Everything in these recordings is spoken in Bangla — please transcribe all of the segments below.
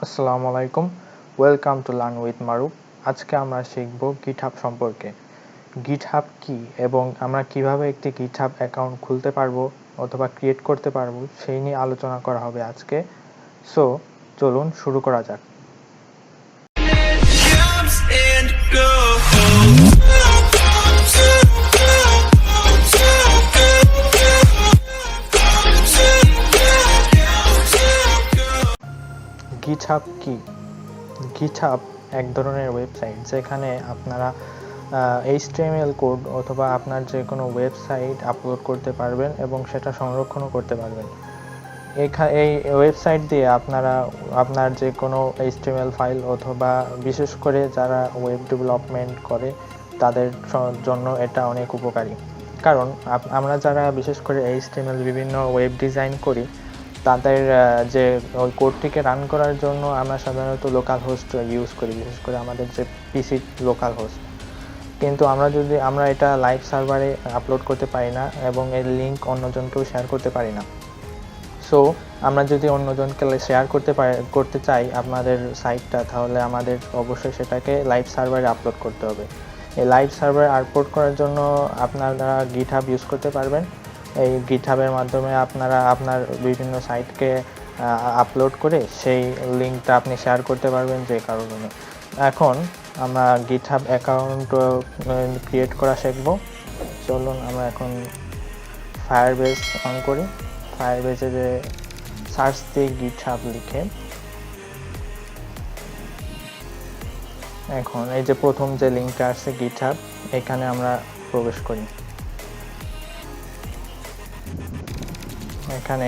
আসসালামু আলাইকুম, ওয়েলকাম টু লার্ন উইথ মারুফ। আজকে আমরা শিখব গিটহাব সম্পর্কে। গিটহাব কি এবং আমরা কিভাবে একটি গিটহাব অ্যাকাউন্ট খুলতে পারবো অথবা ক্রিয়েট করতে পারবো সেই নিয়ে আলোচনা করা হবে আজকে। সো চলুন শুরু করা যাক। গিটহাব কি? গিটহাব এক ধরনের ওয়েবসাইট যেখানে আপনারা HTML কোড অথবা আপনার যে কোনো ওয়েবসাইট আপলোড করতে পারবেন এবং সেটা সংরক্ষণও করতে পারবেন। এই ওয়েবসাইট দিয়ে আপনারা আপনার যে কোনো HTML ফাইল অথবা বিশেষ করে যারা ওয়েব ডেভেলপমেন্ট করে তাদের জন্য এটা অনেক উপকারী। কারণ আমরা যারা বিশেষ করে HTML বিভিন্ন ওয়েব ডিজাইন করি তাদের যে ওই কোডটিকে রান করার জন্য আমরা সাধারণত লোকাল হোস্ট ইউজ করি, বিশেষ করে আমাদের যে পিসি লোকাল হোস্ট। কিন্তু আমরা এটা লাইভ সার্ভারে আপলোড করতে পারি না এবং এর লিঙ্ক অন্যজনকেও শেয়ার করতে পারি না। সো আমরা যদি অন্যজনকে শেয়ার করতে চাই আপনাদের সাইটটা, তাহলে আমাদের অবশ্যই সেটাকে লাইভ সার্ভারে আপলোড করতে হবে। এই লাইভ সার্ভারে আপলোড করার জন্য আপনারা গিটহাব ইউজ করতে পারবেন। এই গিটহাবের মাধ্যমে আপনারা আপনার বিভিন্ন সাইটকে আপলোড করে সেই লিঙ্কটা আপনি শেয়ার করতে পারবেন যে কারণে। এখন আমরা গিটহাব অ্যাকাউন্ট ক্রিয়েট করা শিখব। চলুন আমরা এখন ফায়ারবেস অন করি। ফায়ারবেসে যে সার্চ দিয়ে গিটহাব লিখে এখন এই যে প্রথম যে লিঙ্কটা আসছে গিটহাব, এখানে আমরা প্রবেশ করি। এখানে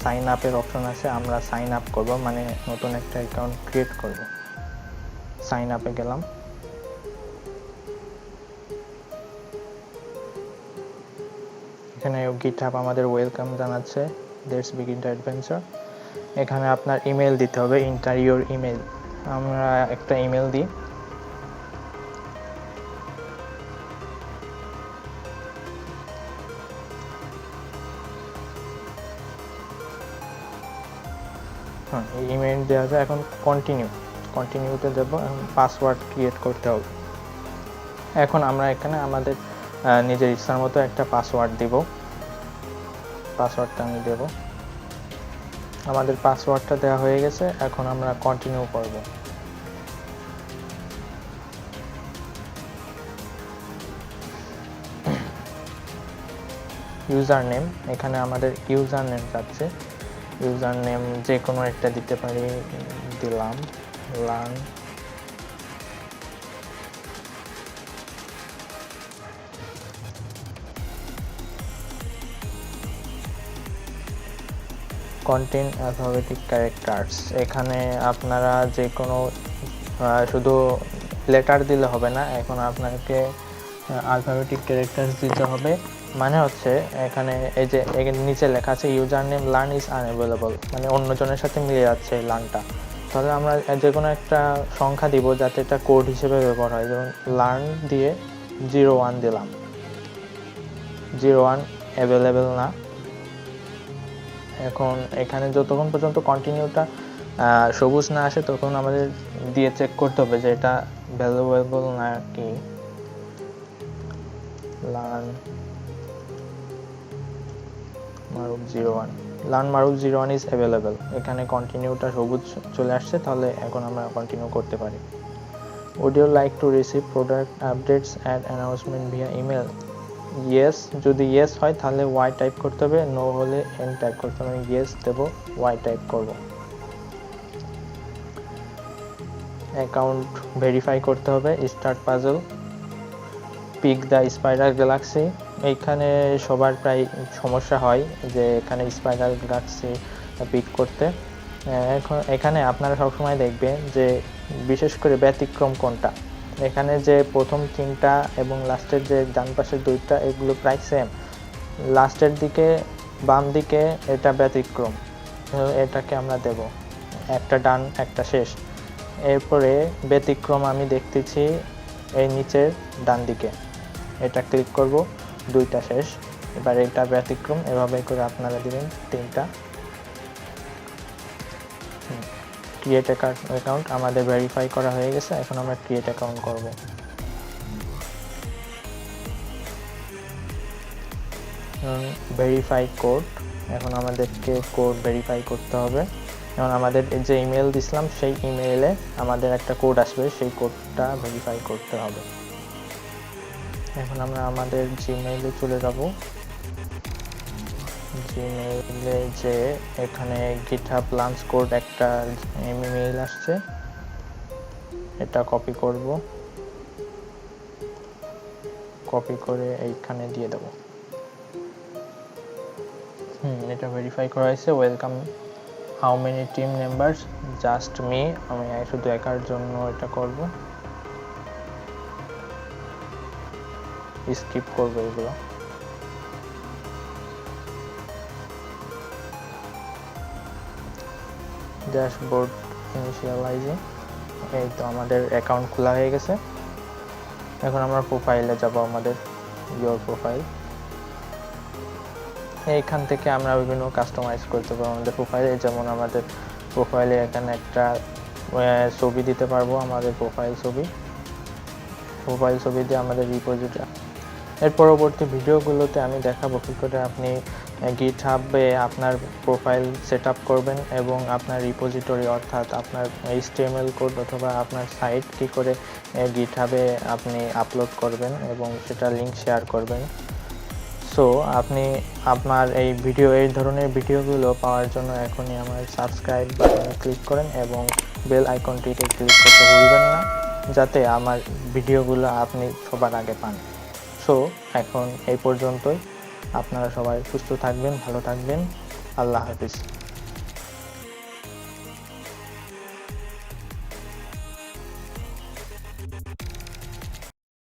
সাইন আপের অপশন আছে, আমরা সাইন আপ করব, মানে নতুন একটা অ্যাকাউন্ট ক্রিয়েট করব। সাইন আপে গেলাম। এখানে গিটহাব আমাদের ওয়েলকাম জানাচ্ছে, লেটস বিগিন দ্য অ্যাডভেঞ্চার। এখানে আপনার ইমেল দিতে হবে, এন্টার ইওর ইমেল। আমরা একটা ইমেল দিই। এই ইমেল দেওয়া যায়। এখন কন্টিনিউতে দেব। এখন পাসওয়ার্ড ক্রিয়েট করতে হবে। এখন আমরা এখানে আমাদের নিজের ইচ্ছার মতো একটা পাসওয়ার্ড দিব। পাসওয়ার্ডটা আমি দেব। আমাদের পাসওয়ার্ডটা দেওয়া হয়ে গেছে। এখন আমরা কন্টিনিউ করব। ইউজার নেম, এখানে আমাদের ইউজার নেম যাচ্ছে। ইউজার নেম যে কোনো একটা দিতে পারি, দিলাম লার্ন। কন্টেন্ট অ্যালফাবেটিক ক্যারেক্টার্স, এখানে আপনারা যে কোনো শুধু লেটার দিলে হবে না, এখন আপনাকে অ্যালফাবেটিক ক্যারেক্টার্স দিতে হবে। মানে হচ্ছে এখানে এই যে নিচে লেখা আছে user name learn is unavailable, মানে অন্যজনের সাথে মিলে যাচ্ছে এই লার্নটা। তাহলে আমরা যে কোনো একটা সংখ্যা দিব যাতে এটা কোড হিসেবে ব্যবহার হয়। যেমন লার্ন দিয়ে 01 দিলাম। 01 অ্যাভেলেবেল না। এখন এখানে যতক্ষণ পর্যন্ত কন্টিনিউটা সবুজ না আসে তখন আমাদের দিয়ে চেক করতে হবে যে এটা ভ্যালুয়েবল নাকি। Learn Maruf 01, learn Maruf 01 is available. এখানে কন্টিনিউটা সবুজ চলে আসছে, তাহলে এখন আমরা কন্টিনিউ করতে পারি। Would you like to receive product updates and announcement via email? Yes, যদি ইয়েস হয় তাহলে ওয়াই টাইপ করতে হবে, নো হলে এন টাইপ করতে হবে। ইয়েস দেব, ওয়াই টাইপ করব। অ্যাকাউন্ট ভেরিফাই করতে হবে। Start puzzle, pick the spiral galaxy. এইখানে সবার প্রায় সমস্যা হয় যে এখানে স্পাইরাল গ্যালাক্সি পিক করতে। এখানে আপনারা সবসময় দেখবেন যে বিশেষ করে ব্যতিক্রম কোনটা। এখানে যে প্রথম তিনটা এবং লাস্টের যে ডান পাশের দুইটা, এগুলো প্রায় সেম। লাস্টের দিকে বাম দিকে এটা ব্যতিক্রম, এটাকে আমরা দেব। একটা ডান একটা শেষ। এরপরে ব্যতিক্রম আমি দেখতেছি এই নিচের ডান দিকে, এটা ক্লিক করব, দুইটা শেষ। এবার এটা ব্যতিক্রম, এভাবে করে আপনারা দিবেন তিনটা। ক্রিয়েট অ্যাকাউন্ট আমাদের ভেরিফাই করা হয়ে গেছে। এখন আমরা ক্রিয়েট অ্যাকাউন্ট করব। ভেরিফাই কোড, এখন আমাদেরকে কোড ভেরিফাই করতে হবে। এখন আমাদের যে ইমেল দিছিলাম সেই ইমেইলে আমাদের একটা কোড আসবে, সেই কোডটা ভেরিফাই করতে হবে। এখন আমরা আমাদের জিমেইলে চলে যাব। জিমেইলে যে এখানে গিটহাব লঞ্চ কোড একটা ইমেইল আসছে, এটা কপি করব, কপি করে এইখানে দিয়ে দেব। এটা ভেরিফাই করা হয়েছে। Welcome, how many team members, just me, আমি শুধু একার জন্য এটা করব, স্কিপ করব এগুলো। ড্যাশবোর্ড ইনিশিয়ালাইজিং, এই তো আমাদের অ্যাকাউন্ট খোলা হয়ে গেছে। এখন আমরা প্রোফাইলে যাব, আমাদের ইয়োর প্রোফাইল। এইখান থেকে আমরা বিভিন্ন কাস্টমাইজ করতে পারবো আমাদের প্রোফাইলে। যেমন আমাদের প্রোফাইলে এখানে একটা ছবি দিতে পারবো, আমাদের প্রোফাইল ছবি দিয়ে আমাদের রিপোজিটরি। এর পরবর্তী ভিডিওগুলোতে আমি দেখাবো কী করে আপনি গিটহাবে আপনার প্রোফাইল সেট আপ করবেন এবং আপনার রিপোজিটরি অর্থাৎ আপনার HTML কোড অথবা আপনার সাইট কী করে গিটহাবে আপনি আপলোড করবেন এবং সেটা লিঙ্ক শেয়ার করবেন। সো আপনি আপনার এই ধরনের ভিডিওগুলো পাওয়ার জন্য এখনই আমার সাবস্ক্রাইব বাটনে ক্লিক করেন এবং বেল আইকনটিতে ক্লিক করতে ভুলবেন না, যাতে আমার ভিডিওগুলো আপনি সবার আগে পান। সো এখন এই পর্যন্তই। আপনারা সবাই সুস্থ থাকবেন, ভালো থাকবেন। আল্লাহ হাফিজ।